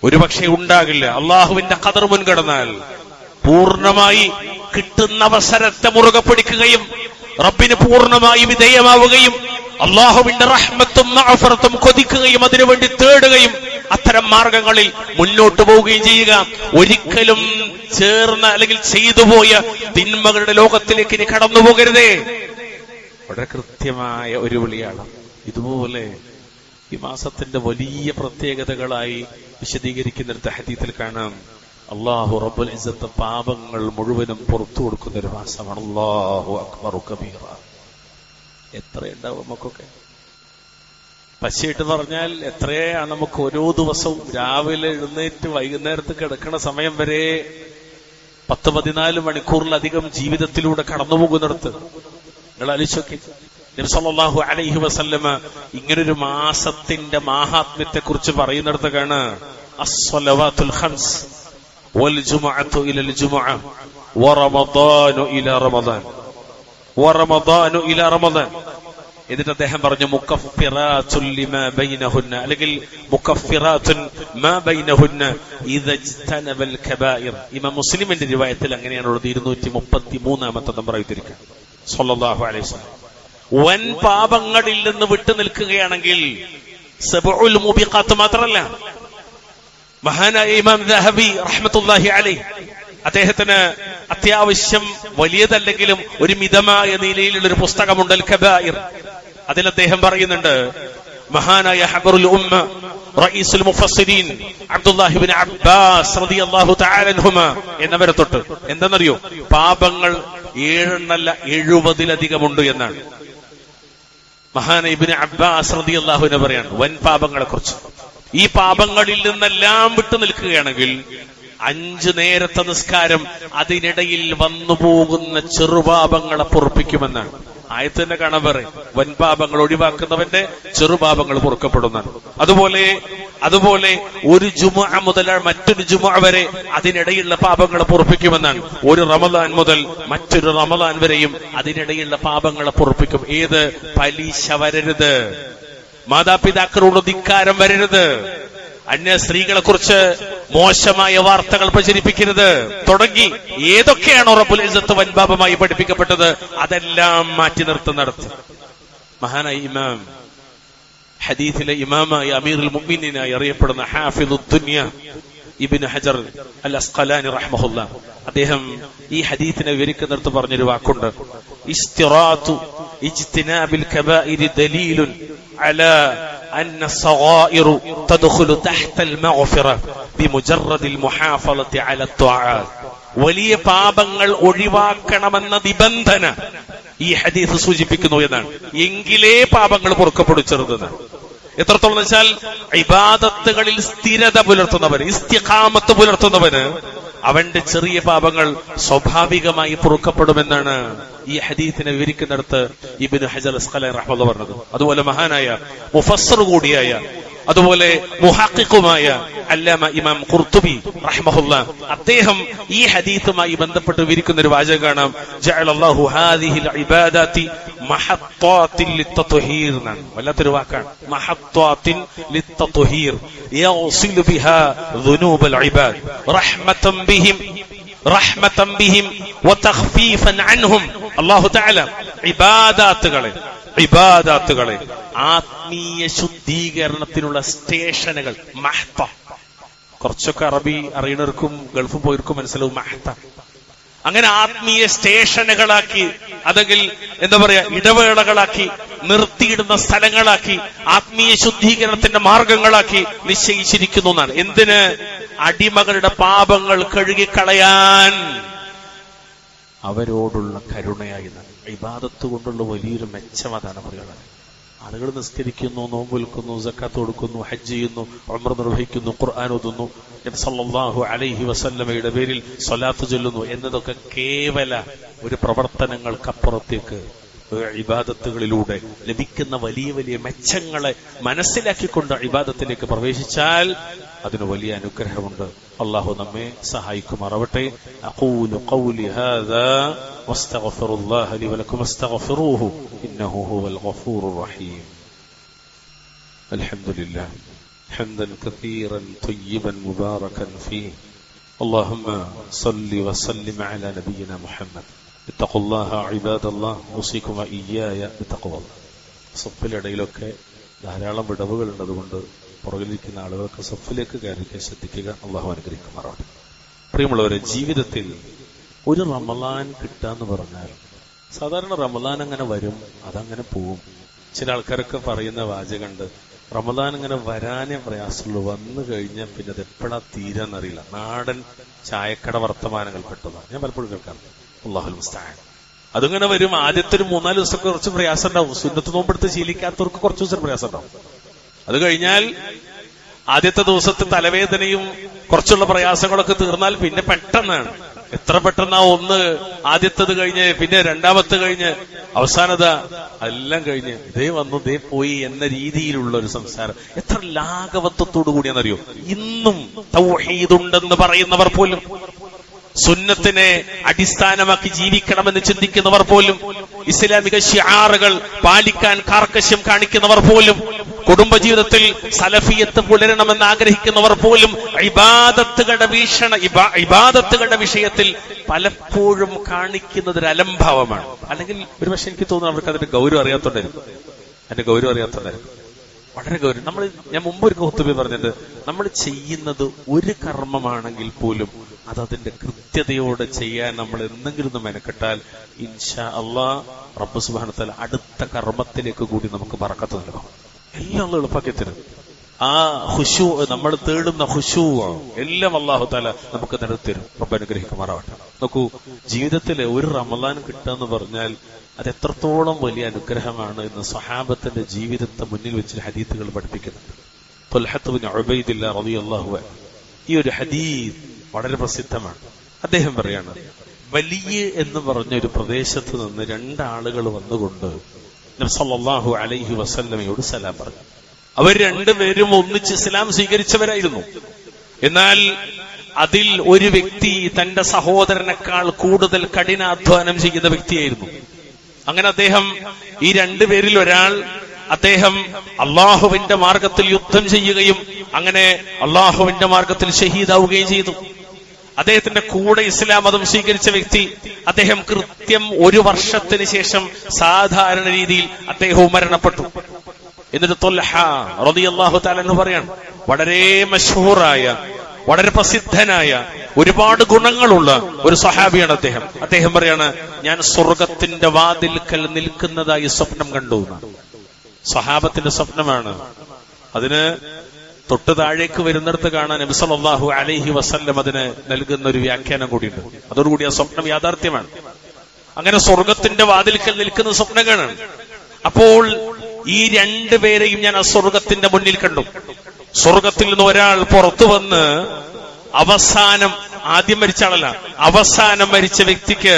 ഒരുപക്ഷെ ഉണ്ടാകില്ല. അള്ളാഹുവിന്റെ ഖദർ മുൻകടന്നാൽ പൂർണ്ണമായി കിട്ടുന്ന അവസരത്തെ മുറുകെ പിടിക്കുകയും റബ്ബിന് പൂർണ്ണമായി വിധേയമാവുകയും അള്ളാഹുവിന്റെ റഹ്മത്തും മഅഫറത്തും കൊതിക്കുകയും അതിനുവേണ്ടി തേടുകയും അത്തരം മാർഗങ്ങളിൽ മുന്നോട്ട് പോവുകയും ചെയ്യുക. ഒരിക്കലും ചേർന്ന അല്ലെങ്കിൽ ചെയ്തുപോയ തിന്മകളുടെ ലോകത്തിലേക്ക് ഇനി കടന്നു പോകരുതേ. വളരെ കൃത്യമായ ഒരു വിളിയാണ്. ഇതുപോലെ ഈ മാസത്തിന്റെ വലിയ പ്രത്യേകതകളായി വിശദീകരിക്കുന്നിടത്ത് ഹദീസിൽ കാണാം, അല്ലാഹു റബ്ബുൽ ഇസ്സത്ത് പാപങ്ങൾ മുഴുവനും പുറത്തു കൊടുക്കുന്ന ഒരു മാസമാണ്. അല്ലാഹു അക്ബറു കബീറ. എത്രയുണ്ടാവും നമുക്കൊക്കെ? പശയിട്ട് പറഞ്ഞാൽ എത്രയാണ് നമുക്ക് ഓരോ ദിവസവും രാവിലെ എഴുന്നേറ്റ് വൈകുന്നേരത്ത് കിടക്കുന്ന സമയം വരെ 10-14 മണിക്കൂറിലധികം ജീവിതത്തിലൂടെ കടന്നുപോകുന്നിടത്ത് നിങ്ങൾ ആലോചിച്ചോക്കി. നബി സല്ലല്ലാഹു അലൈഹി വസല്ലമ ഇങ്ങനൊരു മാസത്തിന്റെ മാഹാത്മ്യത്തെ കുറിച്ച് പറയുന്നിടത്തൊക്കെയാണ് അസ്സലവാത്തുൽ ഖംസ് വൽ ജുമുഅത്തു ഇലൽ ജുമുഅ വറമദാനു ഇലാ റമദാൻ വറമദാനു ഇലാ റമദാൻ. എന്നിട്ട് അദ്ദേഹം പറഞ്ഞു മുകഫിറാത്തുൻ ലിമാ ബൈനഹുന്ന, അല്ലെങ്കിൽ മുകഫിറാത്തുൻ മാ ബൈനഹുന്ന ഇദാ ഇജ്തനബൽ കബായിർ. ഇമാം മുസ്ലിമിന്റെ റിവായത്തിൽ അങ്ങനെയാണുള്ളത്. 233 നമ്പർ ആയിട്ടിരിക്കുക. സല്ലല്ലാഹു അലൈഹി വസല്ലം വൻ പാപങ്ങളിൽ നിന്ന് വിട്ടു നിൽക്കുകയാണെങ്കിൽ സബഉൽ മുബിഖാത്ത് മാത്രമല്ല, മഹാനായ ഇമാം ദഹബി റഹ്മത്തുള്ളാഹി അലൈഹി അദ്ദേഹത്തിന് അത്യാവശ്യം വലിയതല്ലെങ്കിലും ഒരു മിതമായ നിലയിലുള്ള ഒരു പുസ്തകമുണ്ട്, അൽ കബായിർ. അതിൽ അദ്ദേഹം പറയുന്നുണ്ട്, മഹാനായ ഹബറുൽ ഉമ്മ റഈസുൽ മുഫസ്സിരീൻ അബ്ദുല്ലാഹി ഇബ്നു അബ്ബാസ് റളിയല്ലാഹു തആല അൻഹുമാ എന്നവരെ തൊട്ട് എന്തെന്നറിയോ, പാപങ്ങൾ 7 70-ലധികമുണ്ട് എന്നാണ്. മഹാനായ ഇബ്നു അബ്ബാസ് റളിയല്ലാഹു അൻഹു പറയാണ് വൻ പാപങ്ങളെ കുറിച്ച്. ഈ പാപങ്ങളിൽ നിന്നെല്ലാം വിട്ടു നിൽക്കുകയാണെങ്കിൽ 5 നേരത്തെ നിസ്കാരം അതിനിടയിൽ വന്നു പോകുന്ന ചെറുപാപങ്ങളെ പൊറുപ്പിക്കുമെന്നാണ്. ആയത്തിന്റെ കാണാൻ പറയും, വൻപാപങ്ങൾ ഒഴിവാക്കുന്നവന്റെ ചെറുപാപങ്ങൾ പൊറുക്കപ്പെടുന്നതാണ്. അതുപോലെ ഒരു ജുമുഅ മുതൽ മറ്റൊരു ജുമുഅ വരെ അതിനിടയിലുള്ള പാപങ്ങളെ പൊറുപ്പിക്കുമെന്നാണ്. ഒരു റമദാൻ മുതൽ മറ്റൊരു റമദാൻ വരെയും അതിനിടയിലുള്ള പാപങ്ങളെ പൊറുപ്പിക്കും. ഏത്? പലിശ വരരുത്, മാതാപിതാക്കളോട് ധിക്കാരം വരരുത്, അന്യ സ്ത്രീകളെ കുറിച്ച് മോശമായ വാർത്തകൾ പ്രചരിപ്പിക്കരുത്, തുടങ്ങി ഏതൊക്കെയാണോ റബ്ബുൽ ഇസ്സത്ത് വൻപാപമായി പഠിപ്പിക്കപ്പെട്ടത് അതെല്ലാം മാറ്റി നിർത്തുന്നിടത്ത് മഹാനായ ഇമാം, ഹദീസിലെ ഇമാമായ അമീറുൽ മുഅ്മിനീനായി അറിയപ്പെടുന്ന ഹാഫിദുദ് ദുനിയ ഇബ്നു ഹജർ അൽ അസ്ഖലാനി റഹ്മഹുല്ലാ, അദ്ദേഹം ഈ ഹദീസിനെ വിവരിക്കുന്നിടത്ത് പറഞ്ഞൊരു വാക്കുണ്ട്, ഇസ്തിറാതു ഇജ്തിനാബിൽ കബായിരി ദലീലുൻ അലാ അന്ന സഗായിറ തദ്ഖുലു തഹ്തൽ മഗ്ഫിറ ബിമുജറദിൽ മുഹാഫളതി അലാ ത്വആത്ത്. വലിയ പാപങ്ങൾ ഒഴിവാക്കണമെന്ന നിബന്ധന ഈ ഹദീസ് സൂചിപ്പിക്കുന്നു എന്നാണ്. എങ്കിലേ പാപങ്ങൾ പൊറുക്കപ്പെടും ചെറുതെന്ന്. എത്രത്തോളം വെച്ചാൽ ഇബാദത്തുകളിൽ സ്ഥിരത പുലർത്തുന്നവന്, ഇസ്തിഖാമത്ത് പുലർത്തുന്നവന് അവന്റെ ചെറിയ പാപങ്ങൾ സ്വാഭാവികമായി പൊറുക്കപ്പെടുമെന്നാണ് ഈ ഹദീസിനെ വിവരിക്കുന്നിടത്ത് ഇബ്നു ഹജർ അസ്ഖലാനി റഹ്മത്തുള്ളാഹി പറഞ്ഞത്. അതുപോലെ മഹാനായ മുഫസ്സിർ കൂടിയായ അതുപോലെ മുഹഖിഖുമായ അല്ലാമ ഇമാം ഖുർത്തുബി റഹ്മഹുല്ലാഹ് അദ്ദേഹം ഈ ഹദീസുമായി ബന്ധപ്പെട്ട് വിവരിക്കുന്ന ഒരു വാചകം കാണാം, ജഅലല്ലാഹു ഹാദിഹിൽ ഇബാദാതി മഹത്താത്തിൻ ലിത്തത്വഹീർ എന്നാണ്. വല്ലാത്തൊരു വാക്കാണ്, മഹത്താത്തിൻ ലിത്തത്വഹീർ യഗ്സിലു ബിഹാ ദുനൂബൽ ഇബാദ് റഹ്മതൻ ബിഹിം വതഖ്ഫീഫൻ അൻഹും. അല്ലാഹു തആല ഇബാദത്തുകളെ ആത്മീയ ശുദ്ധീകരണത്തിനുള്ള സ്റ്റേഷനുകൾ, മഹ്ത, കുറച്ചൊക്കെ അറബി അറിയണവർക്കും ഗൾഫ് പോയവർക്കും മനസ്സിലാവും മഹ്ത. അങ്ങനെ ആത്മീയ സ്റ്റേഷനുകളാക്കി, അല്ലെങ്കിൽ എന്താ പറയാ ഇടവേളകളാക്കി, നിർത്തിയിടുന്ന സ്ഥലങ്ങളാക്കി, ആത്മീയ ശുദ്ധീകരണത്തിന്റെ മാർഗങ്ങളാക്കി നിശ്ചയിച്ചിരിക്കുന്നു എന്നാണ്. എന്തിന്? അടിമകളുടെ പാപങ്ങൾ കഴുകിക്കളയാൻ, അവരോടുള്ള കരുണയായി. ഇബാദത്ത് കൊണ്ടുള്ള വലിയൊരു മെച്ചം അതാണ് പറയുന്നത്. ആളുകൾ നിസ്കരിക്കുന്നു, നോമ്പ് വിൽക്കുന്നു, സക്കാത്ത് കൊടുക്കുന്നു, ഹജ്ജ് ചെയ്യുന്നു, ഉംറ നിർവഹിക്കുന്നു, ഖുർആൻ ഓതുന്നു, നബി സല്ലല്ലാഹു അലൈഹി വസല്ലമയുടെ പേരിൽ സ്വലാത്ത് ചൊല്ലുന്നു എന്നതൊക്കെ കേവല ഒരു പ്രവർത്തനങ്ങൾക്കപ്പുറത്തേക്ക് ഇബാദത്തുകളിലൂടെ ലഭിക്കുന്ന വലിയ വലിയ മെച്ചങ്ങളെ മനസ്സിലാക്കിക്കൊണ്ട് ഇബാദത്തിലേക്ക് പ്രവേശിച്ചാൽ അതിന് വലിയ അനുഗ്രഹമുണ്ട്. അല്ലാഹു നമ്മെ സഹായിക്കുമാറാവട്ടെ. അഖൂലു ഖൗലി ഹാദാ വസ്തഗ്ഫിറുല്ലാഹ ലി വലക്കും വസ്തഗ്ഫിറൂഹു ഇന്നഹു ഹുവൽ ഗഫൂറുർ റഹീം. അൽഹംദുലില്ലാഹ് ഹംദൻ കസീറൻ ത്വയ്യിബൻ മുബാറകൻ ഫീഹി. اللهم صل وسلم على نبينا محمد. اتقوا الله عباد الله، اوصيكم واياي بتقوى الله. സഫിലിടയിലൊക്കെ ധാരാളം വിടവുകളുണ്ട്. അതുകൊണ്ട് പുറകിലിരിക്കുന്ന ആളുകൾക്ക് സഫിലേക്ക് കയറിക്കാൻ ശ്രദ്ധിക്കുക. അള്ളാഹു അനുഗ്രഹിക്കുമാറാണ്. പ്രിയമുള്ളവരെ, ജീവിതത്തിൽ ഒരു റമളാൻ കിട്ടാന്ന് പറഞ്ഞാൽ സാധാരണ റമളാൻ അങ്ങനെ വരും, അതങ്ങനെ പോവും. ചില ആൾക്കാരൊക്കെ പറയുന്ന വാചകമുണ്ട്, റമളാൻ ഇങ്ങനെ വരാനേ പ്രയാസമുള്ളൂ, വന്നു കഴിഞ്ഞാൽ പിന്നെ അത് എപ്പോഴാ തീരാന്നറിയില്ല. നാടൻ ചായക്കട വർത്തമാനങ്ങൾ പെട്ടതാണ് ഞാൻ പലപ്പോഴും കേൾക്കാറുണ്ട്. അല്ലാഹുൽ മുസ്തആൻ. അതിങ്ങനെ വരും. ആദ്യത്തെ ഒരു 3-4 ദിവസമൊക്കെ കുറച്ച് പ്രയാസം ഉണ്ടാവും. സുന്നത്ത് നോമ്പെടുത്ത് ശീലിക്കാത്തവർക്ക് കുറച്ച് ദിവസം പ്രയാസം ഉണ്ടാവും. അത് കഴിഞ്ഞാൽ ആദ്യത്തെ ദിവസത്തെ തലവേദനയും കുറച്ചുള്ള പ്രയാസങ്ങളൊക്കെ തീർന്നാൽ പിന്നെ പെട്ടെന്നാണ്. എത്ര പെട്ടെന്നാ ഒന്ന് ആദ്യത്തത് കഴിഞ്ഞ് പിന്നെ രണ്ടാമത്തെ കഴിഞ്ഞ് അവസാനത എല്ലാം കഴിഞ്ഞ് ദേ വന്നു ദേ പോയി എന്ന രീതിയിലുള്ള ഒരു സംസാരം എത്ര ലാഘവത്വത്തോടു കൂടിയെന്നറിയോ. ഇന്നും തൗഹീദുണ്ടെന്ന് പറയുന്നവർ പോലും, സുന്നത്തിനെ അടിസ്ഥാനമാക്കി ജീവിക്കണമെന്ന് ചിന്തിക്കുന്നവർ പോലും, ഇസ്ലാമിക ശിആറുകൾ പാലിക്കാൻ കാർക്കശ്യം കാണിക്കുന്നവർ പോലും, കുടുംബജീവിതത്തിൽ സലഫിയത്ത് പുലരണമെന്ന് ആഗ്രഹിക്കുന്നവർ പോലും ഇബാദത്തുകളുടെ വിഷയത്തിൽ പലപ്പോഴും കാണിക്കുന്നത് ഒരു അലംഭാവമാണ്. അല്ലെങ്കിൽ ഒരുപക്ഷെ എനിക്ക് തോന്നുന്നു അവർക്ക് അതിന്റെ ഗൗരവം അറിയാത്തോണ്ടായിരിക്കും. വളരെ ഗൗരവം. ഞാൻ മുമ്പ് ഒരു ഖുതുബയിൽ പറഞ്ഞിട്ട്, നമ്മൾ ചെയ്യുന്നത് ഒരു കർമ്മമാണെങ്കിൽ പോലും അതതിന്റെ കൃത്യതയോടെ ചെയ്യാൻ നമ്മൾ എന്തെങ്കിലും ഒന്ന് മെനക്കെട്ടാൽ ഇൻഷാ അല്ലാഹ് റബ്ബ് സുബ്ഹാനഹു വ തആല അടുത്ത കർമ്മത്തിലേക്ക് കൂടി നമുക്ക് ബറക്കത്ത് നൽകും. എല്ലാം എളുപ്പാക്കി തരും. ആ ഖുശൂ, നമ്മൾ തേടുന്ന ഖുശൂ എല്ലാം അല്ലാഹു തആല നമുക്ക് തരും. റബ്ബ് അനുഗ്രഹിക്കുമാറാവട്ടെ. നോക്കൂ, ജീവിതത്തിലെ ഒരു റമളാൻ കിട്ടാന്ന് പറഞ്ഞാൽ അത് എത്രത്തോളം വലിയ അനുഗ്രഹമാണ് എന്ന് സ്വഹാബത്തിന്റെ ജീവിതത്തെ മുന്നിൽ വെച്ച് ഹദീസുകൾ പഠിപ്പിക്കുന്നുണ്ട്. ത്വൽഹത്ത് ബിൻ ഉബൈദില്ലാഹ് റളിയല്ലാഹു അൻഹു, ഈ ഒരു ഹദീസ് വളരെ പ്രസിദ്ധമാണ്. അദ്ദേഹം പറയാണ്, വലിയ എന്ന് പറഞ്ഞ ഒരു പ്രദേശത്ത് നിന്ന് 2 ആളുകൾ വന്നുകൊണ്ട് നബി സല്ലല്ലാഹു അലൈഹി വസല്ലമയോട് സലാം പറഞ്ഞു. അവർ രണ്ടുപേരും ഒന്നിച്ച് ഇസ്ലാം സ്വീകരിച്ചവരായിരുന്നു. എന്നാൽ അതിൽ ഒരു വ്യക്തി തന്റെ സഹോദരനേക്കാൾ കൂടുതൽ കഠിനാധ്വാനം ചെയ്യുന്ന വ്യക്തിയായിരുന്നു. അങ്ങനെ അദ്ദേഹം, ഈ 2 പേരിൽ ഒരാൾ, അദ്ദേഹം അള്ളാഹുവിന്റെ മാർഗത്തിൽ യുദ്ധം ചെയ്യുകയും അങ്ങനെ അള്ളാഹുവിന്റെ മാർഗത്തിൽ ഷഹീദാവുകയും ചെയ്തു. അദ്ദേഹത്തിന്റെ കൂടെ ഇസ്ലാം മതം സ്വീകരിച്ച വ്യക്തി, അദ്ദേഹം കൃത്യം 1 വർഷത്തിന് ശേഷം സാധാരണ രീതിയിൽ അദ്ദേഹവും മരണപ്പെട്ടു. എന്നിട്ട് ത്വൽഹ റളിയല്ലാഹു തആല എന്ന് പറയാണ്, വളരെ മശ്ഹൂറായ, വളരെ പ്രസിദ്ധനായ, ഒരുപാട് ഗുണങ്ങളുള്ള ഒരു സ്വഹാബിയാണ് അദ്ദേഹം. അദ്ദേഹം പറയാണ്, ഞാൻ സ്വർഗത്തിന്റെ വാതിൽക്കൽ നിൽക്കുന്നതായി സ്വപ്നം കണ്ടു. സ്വഹാബത്തിന്റെ സ്വപ്നമാണ്. അതിന് തൊട്ട് താഴേക്ക് വരുന്നിടത്ത് കാണാൻ നബി സല്ലല്ലാഹു അലൈഹി വസല്ലം അതിന് നൽകുന്ന ഒരു വ്യാഖ്യാനം കൂടിയുണ്ട്. അതോടുകൂടി ആ സ്വപ്നം യാഥാർത്ഥ്യമാണ്. അങ്ങനെ സ്വർഗത്തിന്റെ വാതിൽക്കൽ നിൽക്കുന്ന സ്വപ്നം കാണാൻ. അപ്പോൾ ഈ 2 പേരെയും ഞാൻ ആ സ്വർഗത്തിന്റെ മുന്നിൽ കണ്ടു. സ്വർഗത്തിൽ നിന്ന് ഒരാൾ പുറത്തു വന്ന് അവസാനം, ആദ്യം മരിച്ച ആളല്ല, അവസാനം മരിച്ച വ്യക്തിക്ക്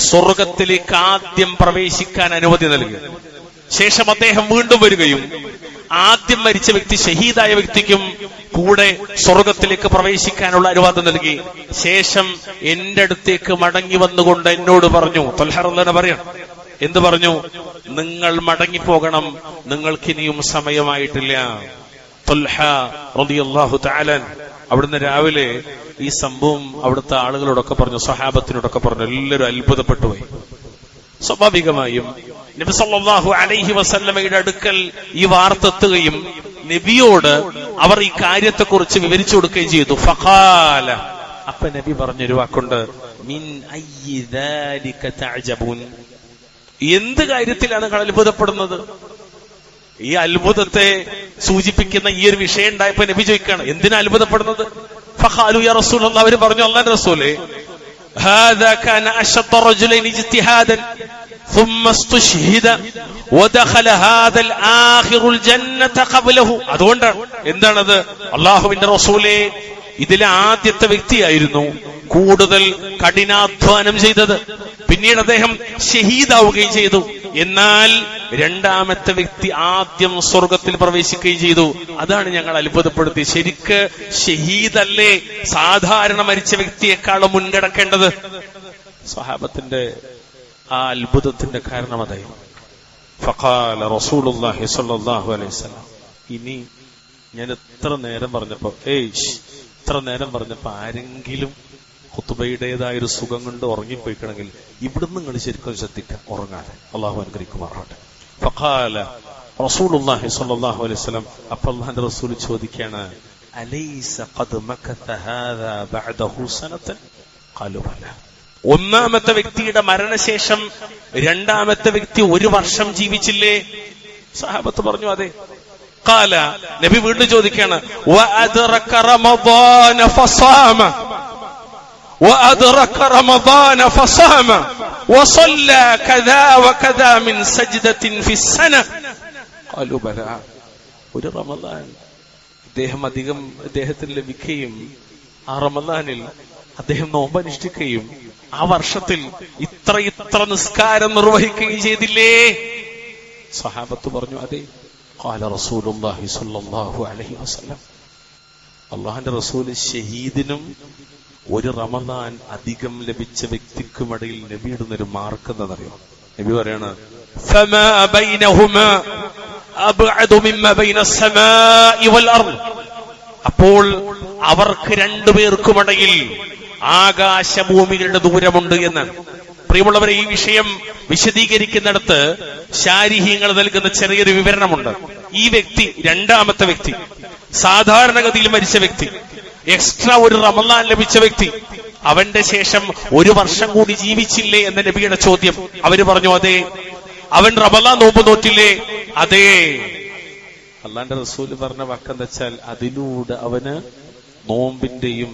സ്വർഗത്തിലേക്ക് ആദ്യം പ്രവേശിക്കാൻ അനുമതി നൽകി. ശേഷം അദ്ദേഹം വീണ്ടും വരികയും ആദ്യം മരിച്ച വ്യക്തി, ഷഹീദായ വ്യക്തിക്കും കൂടെ സ്വർഗത്തിലേക്ക് പ്രവേശിക്കാനുള്ള അനുവാദം നൽകി. ശേഷം എന്റെ അടുത്തേക്ക് മടങ്ങി വന്നുകൊണ്ട് എന്നോട് പറഞ്ഞു, ത്വൽഹ റളിയല്ലാഹു പറയണം, എന്ത് പറഞ്ഞു? നിങ്ങൾ മടങ്ങിപ്പോകണം, നിങ്ങൾക്കിനിയും സമയമായിട്ടില്ല. ത്വൽഹ റളിയല്ലാഹു തആല അവിടുന്ന് രാവിലെ ഈ സംഭവം അവിടുത്തെ ആളുകളോടൊക്കെ പറഞ്ഞു, സ്വഹാബത്തിനോടൊക്കെ പറഞ്ഞു. എല്ലാവരും അത്ഭുതപ്പെട്ടു പോയി. സ്വാഭാവികമായും നബി സല്ലല്ലാഹു അലൈഹി വസല്ലമയുടെ അടുക്കൽ ഈ വാർത്ത എത്തുകയും നബിയോട് അവർ ഈ കാര്യത്തെക്കുറിച്ച് വിവരിച്ചു കൊടുക്കുകയും ചെയ്തു. ഫഖാല, അപ്പൊ നബി പറഞ്ഞൊരു വാക്കുണ്ട്, മിൻ അയ്യി ദാലിക തഅജബൂൻ, എന്ത് കാര്യത്തിലാണ് നിങ്ങൾ അത്ഭുതപ്പെടുന്നത്? ഈ അത്ഭുതത്തെ സൂചിപ്പിക്കുന്ന ഈ ഒരു വിഷയം ഉണ്ടായപ്പോ നബി ചോദിക്കാണ്, എന്തിനാ അത്ഭുതപ്പെടുന്നത്? ഫഖാലു യാ റസൂലല്ലാഹ്, അവർ പറഞ്ഞു, അല്ലാഹുവിന്റെ റസൂലേ, ഹാദാ കാന അശദ്ദ റജുലൈനി ഇജ്തിഹാദൻ ثم استشهد ودخل هذا الاخر الجنه قبله. അതുകൊണ്ടാണ്. എന്താണത്? അല്ലാഹുവിന്റെ റസൂലേ, ഇതിലെ ആദ്യത്തെ വ്യക്തിയായിരുന്നു കൂടുതൽ കഠിനാധ്വാനം ചെയ്തത്. പിന്നീട് അദ്ദേഹം ഷഹീദാവുകയും ചെയ്തു. എന്നാൽ രണ്ടാമത്തെ വ്യക്തി ആദ്യം സ്വർഗത്തിൽ പ്രവേശിക്കുകയും ചെയ്തു. അതാണ് ഞങ്ങൾ അത്ഭുതപ്പെടുത്തി. ശരിക്ക് ഷഹീദല്ലേ സാധാരണ മരിച്ച വ്യക്തിയെക്കാളും മുൻകടക്കേണ്ടത്? സ്വഹാബത്തിന്റെ ആ അത്ഭുതത്തിന്റെ കാരണം അതായിരുന്നു. ഫഖാല റസൂലുള്ളാഹി സ്വല്ലല്ലാഹു അലൈഹി വസല്ലം, ഇനി ഞാൻ എത്ര നേരം പറഞ്ഞപ്പോ ആരെങ്കിലും ഖുതുബയുടേതായൊരു സുഖം കൊണ്ട് ഉറങ്ങിപ്പോയിക്കണമെങ്കിൽ ഇവിടുന്ന് നിങ്ങൾ ശരിക്കും ശ്രദ്ധിക്കാം, ഉറങ്ങാതെ. അള്ളാഹു അനുഗ്രഹിക്കുമാറാകട്ടെ. ഫഖാല റസൂലുള്ളാഹി സ്വല്ലല്ലാഹു അലൈഹി വസല്ലം, അപ്പോൾ അല്ലാഹുവിന്റെ റസൂൽ ചോദിക്കുകയാണ്, അലൈസ ഖദ് മകത ഹാദാ ബഅദഹു സനതൻ? ഖാലു ബല. ഒന്നാമത്തെ വ്യക്തിയുടെ മരണശേഷം രണ്ടാമത്തെ വ്യക്തി 1 വർഷം ജീവിച്ചില്ലേ? സഹാബത്ത് പറഞ്ഞു അതെ. ഖാല, നബി വീണ്ടും ചോദിക്കുകയാണ്, വഅദ്റക റമദാന ഫസാമ وأدرك رمضان فصام وصلى كذا وكذا من سجدة في السنة قالوا بلى. ഒരു റമദാൻ അദ്ദേഹത്തിന് ലഭിക്കുകയും ആ റമദാനിൽ അദ്ദേഹം നോമ്പനുഷ്ഠിക്കുകയും ആ വർഷത്തിൽ ഇത്ര നിസ്കാരം നിർവഹിക്കുകയും ചെയ്തില്ലേ? സഹാബത്ത് പറഞ്ഞു അതെ. ഖാല റസൂലുള്ളാഹി സ്വല്ലല്ലാഹു അലൈഹി വസല്ലം, അല്ലാഹുവിന്റെ റസൂൽ ഷഹീദിനും 1 റമദാൻ അധികം ലഭിച്ച വ്യക്തിക്കുമിടയിൽ നബി ഇടുന്നൊരു മാർക്ക് എന്താണെന്നറിയോ? നബി പറയാണ്, ഫമാ ബൈനഹുമാ അബ്അദു മിമ്മാ ബൈന അസ്സമാഇ വൽ അർദ്. അപ്പോൾ അവർക്ക് രണ്ടുപേർക്കുമിടയിൽ ആകാശഭൂമികളുടെ ദൂരമുണ്ട് എന്ന്. പ്രിയമുള്ളവരെ, ഈ വിഷയം വിശദീകരിക്കുന്നിടത്ത് ശാരിഹ്യങ്ങൾ നൽകുന്ന ചെറിയൊരു വിവരണമുണ്ട്. ഈ വ്യക്തി, രണ്ടാമത്തെ വ്യക്തി, സാധാരണഗതിയിൽ മരിച്ച വ്യക്തി, എക്സ്ട്രാ 1 റമദാൻ ലഭിച്ച വ്യക്തി, അവന്റെ ശേഷം 1 വർഷം കൂടി ജീവിച്ചില്ലേ എന്ന നബിയുടെ ചോദ്യം. അവര് പറഞ്ഞു അതെ. അവൻ റമദാൻ നോമ്പ് നോറ്റില്ലേ? അതെ. അല്ലാഹുവിന്റെ റസൂല് പറഞ്ഞ വാക്കെന്താ വെച്ചാൽ, അതിലൂടെ അവന് നോമ്പിന്റെയും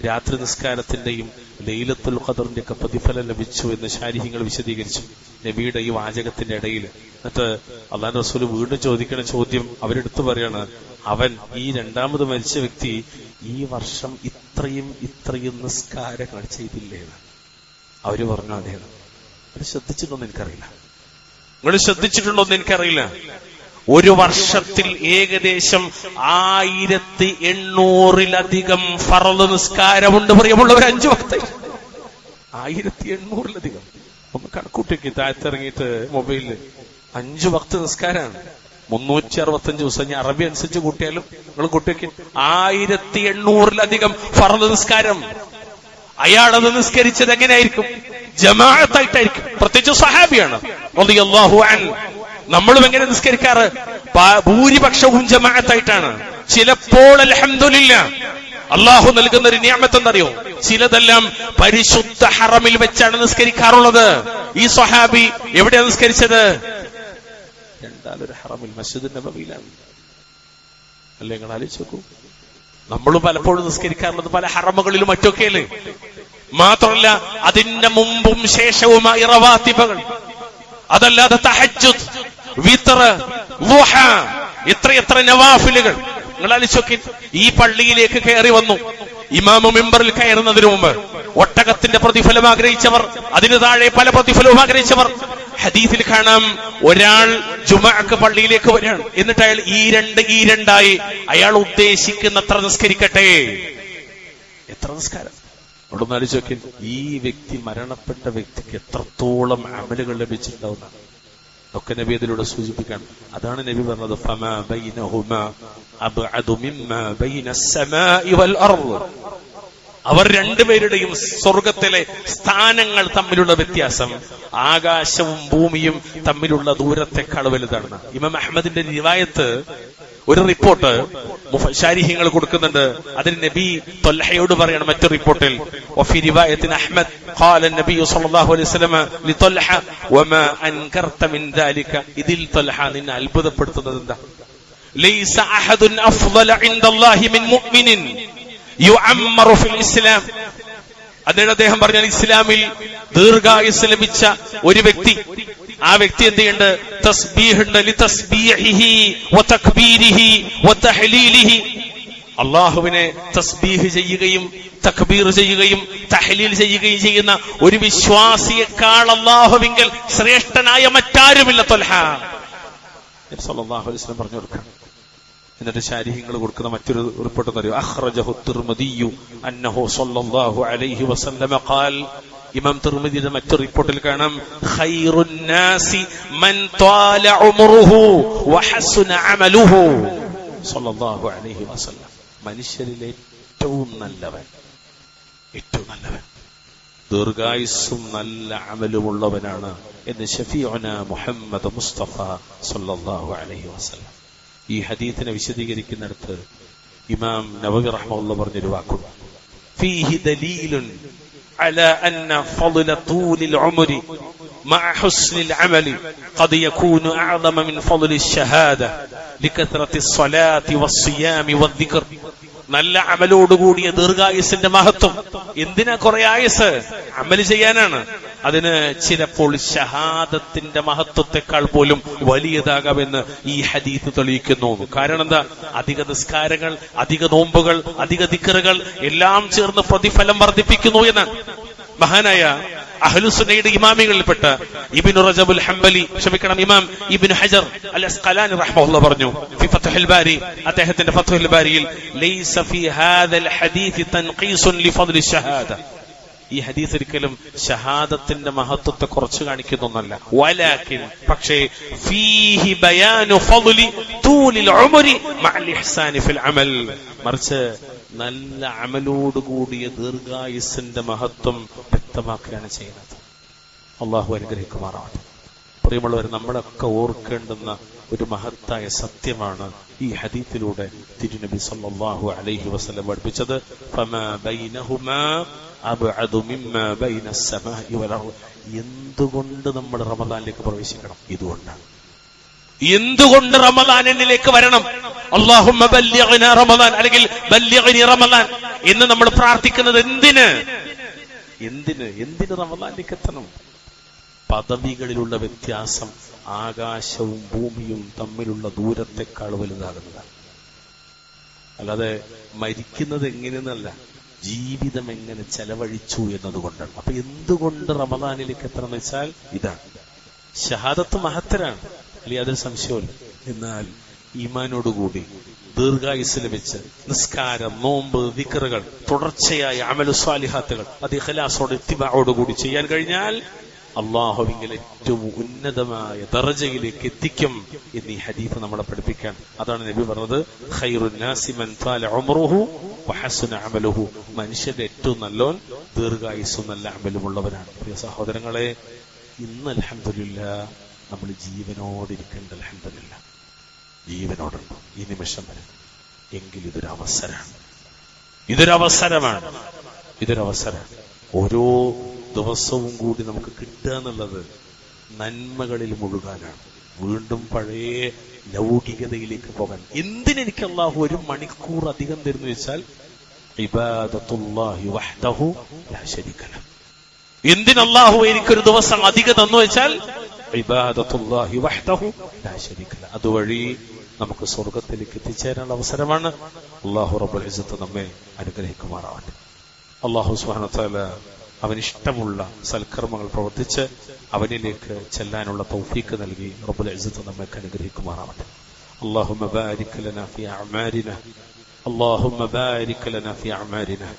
രാത്രി നിസ്കാരത്തിന്റെയും ലൈലത്തുൽ ഖദറിന്റെ ഒക്കെ പ്രതിഫലം ലഭിച്ചു എന്ന് ശാരിഹ്യങ്ങൾ വിശദീകരിച്ചു നബിയുടെ ഈ വാചകത്തിന്റെ ഇടയിൽ. എന്നിട്ട് അല്ലാഹുവിന്റെ റസൂല് വീണ്ടും ചോദിക്കുന്ന ചോദ്യം അവരെടുത്തു പറയാണ്, അവൻ, ഈ രണ്ടാമത് മരിച്ച വ്യക്തി ഈ വർഷം ഇത്രയും നിസ്കാരങ്ങൾ ചെയ്തില്ലേ? അവര് പറഞ്ഞു അതെ. നിങ്ങൾ ശ്രദ്ധിച്ചിട്ടുണ്ടോന്ന് എനിക്കറിയില്ല. 1 വർഷത്തിൽ ഏകദേശം 1800-ലധികം ഫർള് നിസ്കാരമുണ്ട്. പ്രിയമുള്ളവർ, 5 വക്ത് 1800-ലധികം. ഒന്ന് കണക്കൂട്ടിക്ക്, താഴത്തിറങ്ങിയിട്ട് മൊബൈലില് 5 വക്ത് നിസ്കാരമാണ്. 365 ദിവസം. ഞാൻ അറബി അനുസരിച്ച് കൂട്ടിയാലും നിങ്ങൾ കൂട്ടിയൊക്കെ 1800-ലധികം ഫർള് നിസ്കാരം. അയാളത് നിസ്കരിച്ചത് എങ്ങനെയായിരിക്കും? ജമാഅത്തായിട്ടായിരിക്കും. പ്രത്യേകിച്ച് സഹാബിയാണ് റളിയല്ലാഹു അൻഹു. നമ്മളും എങ്ങനെ നിസ്കരിക്കാറ്? ഭൂരിപക്ഷവും ജമാഅത്തായിട്ടാണ്. ചിലപ്പോൾ അൽഹംദുലില്ലാ അള്ളാഹു നൽകുന്ന ഒരു നിഅമത്ത് എന്നറിയോ? ചിലതെല്ലാം പരിശുദ്ധ ഹറമിൽ വെച്ചാണ് നിസ്കരിക്കാറുള്ളത്. ഈ സ്വഹാബി എവിടെയാണ് നിസ്കരിച്ചത്? രണ്ടാലൊരു ഹറമിൽ, മസ്ജിദ് നബവിയിലാണ്. അല്ലേ? നിങ്ങൾ ആലോചിച്ച് നോക്കൂ. നമ്മളും പലപ്പോഴും നിസ്കരിക്കാറുള്ളത് പല ഹറമുകളിലും മറ്റൊക്കെയല്ലേ. മാത്രമല്ല, അതിന്റെ മുമ്പും ശേഷവുമായി റവാത്തിബകൾ, അതല്ലാതെ തഹജ്ജുദ്, വിത്ർ, ളുഹ, എത്രയെത്ര നവാഫിലുകൾ. നിങ്ങൾ ആലോചിച്ചൊക്കെ. ഈ പള്ളിയിലേക്ക് കയറി വന്നു. ഇമാമു മിമ്പറിൽ കയറുന്നതിന് മുമ്പ് ഒട്ടകത്തിന്റെ പ്രതിഫലം ആഗ്രഹിച്ചവർ, അതിനു താഴെ പല പ്രതിഫലവും ആഗ്രഹിച്ചവർ. ഹദീസിൽ കാണാം, ഒരാൾ ജുമഅക്ക് പള്ളിയിലേക്ക് വരികയാണ്. എന്നിട്ട് അയാൾ ഈ രണ്ടായി അയാൾ ഉദ്ദേശിക്കുന്നത്ര നിസ്കരിക്കട്ടെ. എത്ര നിസ്കാരം! അവിടെ ഒന്ന് ആലോചിച്ച് നോക്കി. ഈ വ്യക്തി, മരണപ്പെട്ട വ്യക്തിക്ക് എത്രത്തോളം അമലുകൾ ലഭിച്ചിട്ടുണ്ടാവുന്ന ഒക്കെ നബി അതിലൂടെ സൂചിപ്പിക്കണം. അതാണ് നബി പറഞ്ഞത്, ഫമാ ബൈനഹുമാ അബ്അദു മിമ്മാ ബൈന അസ്സമാഇ വൽ അർദ്. അവർ രണ്ടുപേരുടെയും സ്വർഗത്തിലെ സ്ഥാനങ്ങൾ തമ്മിലുള്ള വ്യത്യാസം ആകാശവും ഭൂമിയും തമ്മിലുള്ള ദൂരത്തെക്കാൾ വലുതാണ്. ഇമാം അഹ്മദിന്റെ റിവായത്ത്, ഒരു റിപ്പോർട്ട് ശാരിഹ്യങ്ങൾ കൊടുക്കുന്നുണ്ട്. അതിന് നബി ത്വൽഹയോട് പറയണം മറ്റൊരു റിപ്പോർട്ടിൽ, വഫി റിവായത്തിൻ അഹ്മദ് ഖാല നബി സ്വല്ലല്ലാഹു അലൈഹി വസല്ലം ലിത്വൽഹ വമാ അൻകർത മിൻ ദാലിക. ഇതിൽ ത്വൽഹ, നിന്നെ അത്ഭുതപ്പെടുത്തുന്നത് എന്താ? ലൈസ അഹദുൻ അഫ്ളല ഇൻദല്ലാഹി മിൻ മുഅ്മിനിൻ യുഅമ്മറു ഫിൽ ഇസ്ലാം. അതിന് അദ്ദേഹം പറഞ്ഞാൽ, ഇസ്ലാമിൽ ദീർഘായുസ് ലഭിച്ച ഒരു വ്യക്തി, ആ വ്യക്തി എന്ത് ചെയ്യുന്നുണ്ട്? തസ്ബീഹുണ്ട്. ലിതസ്ബീഹിഹി വതക്ബീരിഹി വതഹ്ലീലിഹി. അല്ലാഹുവിനെ തസ്ബീഹ് ചെയ്യുകയും തക്ബീർ ചെയ്യുകയും തഹ്ലീൽ ചെയ്യുകയും ചെയ്യുന്ന ഒരു വിശ്വാസിയെക്കാൾ അല്ലാഹുവിങ്കൽ ശ്രേഷ്ഠനായ മറ്റാരുമില്ല. ത്വൽഹ നബി സല്ലല്ലാഹു അലൈഹി വസല്ലം പറഞ്ഞു കൊടുക്കണം. എന്നിട്ട് ശാരിഹ്യങ്ങൾ കൊടുക്കുന്ന മറ്റൊരു റിപ്പോർട്ട് എന്നറിയോ? അഖ്റജഹു തിർമിദിയു അന്നഹു സ്വല്ലല്ലാഹു അലൈഹി വസല്ലം ഖാൽ. ഇമാം തിർമിദിയുടെ മറ്റൊരു റിപ്പോർട്ടിൽ കാണാം, ഖൈറുൻ നാസി മൻ ത്വാല ഉംറുഹു വഹസുന അമലുഹു സ്വല്ലല്ലാഹു അലൈഹി വസല്ലം. മനുഷ്യരിൽ ഏറ്റവും നല്ലവൻ ദീർഘായുസ്സും നല്ല അമലുമുള്ളവനാണ് എന്ന് ഷഫീഉന മുഹമ്മദ് മുസ്തഫ സല്ലല്ലാഹു അലൈഹി വസല്ലം. ഈ ഹദീസിനെ വിശദീകരിക്കുന്നിടത്ത് ഇമാം നവവി റഹ്മത്തുള്ളാഹി പറഞ്ഞൊരു വാക്കുണ്ട്, ഫീഹി ദലീലുൻ അലാ അന്ന ഫളല തൂലിൽ ഉംരി മഅ ഹുസ്നിൽ അമലി ഖദ് യകൂനു അഅ്ളമ മിൻ ഫളലിൽ ഷഹാദ ലികത്റത്തിസ് സ്വലാത്തി വസ്സിയാമി വദ്ദിക്ർ. നല്ല അമലോടുകൂടിയ ദീർഘായുസിന്റെ മഹത്വം. എന്തിനാ കുറെ ആയുസ്? അമല് ചെയ്യാനാണ്. അതിന് ചിലപ്പോൾ ഷഹാദത്തിന്റെ മഹത്വത്തെക്കാൾ പോലും വലിയതാകാമെന്ന് ഈ ഹദീസ് തെളിയിക്കുന്നു. കാരണം എന്താ? അധിക നിസ്കാരങ്ങൾ, അധിക നോമ്പുകൾ, അധിക ദിക്റുകൾ എല്ലാം ചേർന്ന് പ്രതിഫലം വർദ്ധിപ്പിക്കുന്നു എന്ന് മഹാനായ അഹ്ലുസുന്നയുടെ ഇമാമികളിൽപ്പെട്ട ഇബ്നു റജബുൽ ഹംബലി, ഇമാം ഇബ്നു ഹജർ അൽ അസ്ഖലാനി റഹ്മത്തുള്ളാഹി പറഞ്ഞു ഫി ഫത്ഹുൽ ബാരി, അദ്ദേഹത്തിന്റെ ഫത്ഹുൽ ബാരിയിൽ, ലൈസ ഫി ഹാദൽ ഹദീസ് തൻഖീസുൻ ലിഫദ്ലി ഷഹാദ. ഈ ഹദീസ് ഒരിക്കലും ഷഹാദത്തിന്റെ മഹത്വത്തെ കുറച്ച് കാണിക്കുന്നൊന്നല്ല. വലാകിൻ, പക്ഷേ, ഫീഹി ബയാനു ഫദ്ലി തൂലിൽ ഉംരി മഅൽ ഇഹ്സാനി ഫിൽ അമൽ, മറിച്ച് നല്ല അമലോടുകൂടിയ ദീർഘായുസിന്റെ മഹത്വം വ്യക്തമാക്കുകയാണ് ചെയ്യുന്നത്. അള്ളാഹു അനുഗ്രഹിക്കുമാറാവട്ടെ. പ്രിയമുള്ളവർ, നമ്മളൊക്കെ ഓർക്കേണ്ടുന്ന ഒരു മഹത്തായ സത്യമാണ് ഈ ഹദീസിലൂടെ തിരുനബി സല്ലല്ലാഹു അലൈഹി വസല്ലം പഠിപ്പിച്ചത്. ഫമാ ബൈനഹുമാ അബ്അദു മിമ്മാ ബൈന അസ്സമാഇ വൽ അർദ്. എന്തുകൊണ്ട് നമ്മൾ റമദാനിലേക്ക് പ്രവേശിക്കണം? ഇതുകൊണ്ടാണ്. എന്തുകൊണ്ട് റമദാനിലേക്ക് വരണം? അല്ലാഹുമ്മ ബല്ലിഗ്നാ റമദാൻ, അല്ലെങ്കിൽ ബല്ലിഗ്നി റമദാൻ എന്ന് നമ്മൾ പ്രാർത്ഥിക്കുന്നത് എന്തിന്? എന്തിന് റമദാനിലേക്ക് എത്തണം? പദവികളിലുള്ള വ്യത്യാസം ആകാശവും ഭൂമിയും തമ്മിലുള്ള ദൂരത്തെക്കാൾ വലുതാകുന്നതാണ്. അല്ലാതെ മരിക്കുന്നത് എങ്ങനെയെന്നല്ല, ജീവിതം എങ്ങനെ ചെലവഴിച്ചു എന്നതുകൊണ്ടാണ്. അപ്പൊ എന്തുകൊണ്ട് റമദാനിലേക്ക് എത്തണം എന്ന് വെച്ചാൽ ഇതാണ്. ഷഹാദത്ത് മഹത്തരാണ്, അല്ലെങ്കിൽ അതിൽ സംശയമില്ല. എന്നാൽ ഈമാനോടുകൂടി ദീർഘായുസ് ലഭിച്ച് നിസ്കാരം, നോമ്പ്, ദിക്റുകൾ, തുടർച്ചയായ അമലു സ്വാലിഹാത്തുകൾ അത് ഇഖ്ലാസോടെ ഇത്തിബാഅോടുകൂടി ചെയ്യാൻ കഴിഞ്ഞാൽ അല്ലാഹുവിൽ ഏറ്റവും ഉന്നതമായ ദറജയിലേക്ക് എത്തിക്കും എന്ന് ഈ ഹദീസ് നമ്മളെ പഠിപ്പിക്കാൻ. അതാണ് നബി പറഞ്ഞത്, ഖൈറുൻ നാസി മൻ താല ഉംറുഹു വഹസന അമലുഹു. മനുഷ്യന്റെ ഏറ്റവും നല്ലോൻ ദീർഘായുസ്സും നല്ല അമലുമുള്ളവനാണ്. പ്രിയ സഹോദരങ്ങളെ, ഇന്ന് അൽഹംദുലില്ലാഹ് നമ്മൾ ജീവനോടിരിക്കേണ്ട, അൽഹംദുലില്ലാഹ് ജീവനോടുണ്ട് ഈ നിമിഷം വരെ. എങ്കിൽ ഇതൊരവസരമാണ്. ഓരോ ദിവസവും കൂടി നമുക്ക് കിട്ടുക എന്നുള്ളത് നന്മകളിൽ മുഴുകാനാണ്, വീണ്ടും പഴയ ലൗകികതയിലേക്ക് പോകാൻ. എന്തിനെനിക്ക് അല്ലാഹു 1 മണിക്കൂർ അധികം തരുന്നു വെച്ചാൽ ഇബാദത്തുല്ലാഹി വഹ്ദഹു ലാ ശരീക ലഹു. എന്തിന് അല്ലാഹു എനിക്കൊരു ദിവസം അധികം തന്നു വെച്ചാൽ ഇബാദത്തുല്ലാഹി വഹ്ദഹു ലാ ശരീക ലഹു. അതുവഴി നമുക്ക് സ്വർഗത്തിലേക്ക് എത്തിച്ചേരാനുള്ള അവസരമാണ്. അല്ലാഹു റബ്ബുൽ ഇസ്സത്ത് നമ്മെ അനുഗ്രഹിക്കുമാറാവട്ടെ. അല്ലാഹു സുബ്ഹാനഹു വ തആല അവനിഷ്ടമുള്ള സൽക്കർമ്മങ്ങൾ പ്രവർത്തിച്ച് അവനിലേക്ക് ചെല്ലാനുള്ള തൗഫീഖ് നൽകി റബ്ബുൽ ഇസ്സത്ത് നമ്മെ അനുഗ്രഹിക്കുമാറാവട്ടെ. اللهم بارك لنا في أعمالنا اللهم بارك لنا في أعمالنا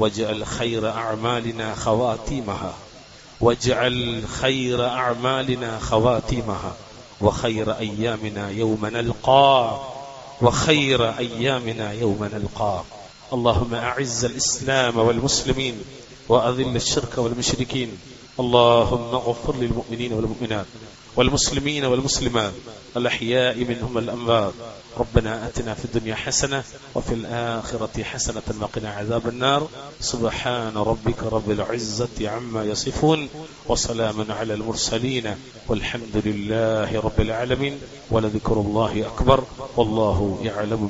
واجعل خير أعمالنا خواتيمها واجعل خير أعمالنا خواتيمها وخير أيامنا يوم نلقاه وخير أيامنا يوم نلقاه. اللهم أعز الإسلام والمسلمين وأذل الشرك والمشركين. اللهم اغفر للمؤمنين والمؤمنات والمسلمين والمسلمات الأحياء منهم والأموات. ربنا آتنا في الدنيا حسنة وفي الآخرة حسنة وقنا عذاب النار. سبحان ربك رب العزة عما يصفون وسلام على المرسلين والحمد لله رب العالمين ولذكر الله أكبر والله يعلم